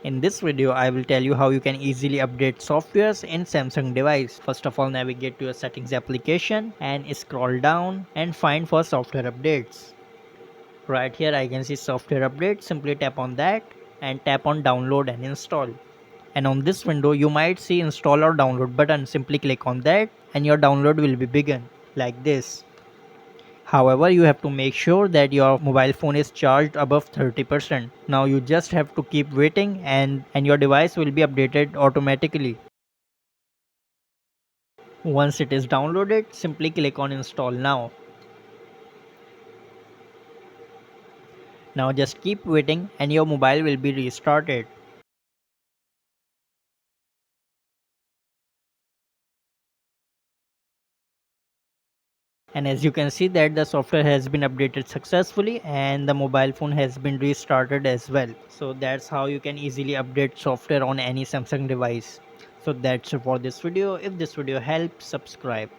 In this video, I will tell you how you can easily update softwares in Samsung device. First of all, navigate to your settings application and scroll down and find for software updates. Right here I can see software update. Simply tap on that and tap on download and install. And on this window you might see install or download button. Simply click on that and your download will be begin like this. However, you have to make sure that your mobile phone is charged above 30%. Now you just have to keep waiting and your device will be updated automatically. Once it is downloaded, simply click on install now. Now just keep waiting and your mobile will be restarted. And as you can see that the software has been updated successfully and the mobile phone has been restarted as well. So that's how you can easily update software on any Samsung device. So that's it for this video. If this video helped, subscribe.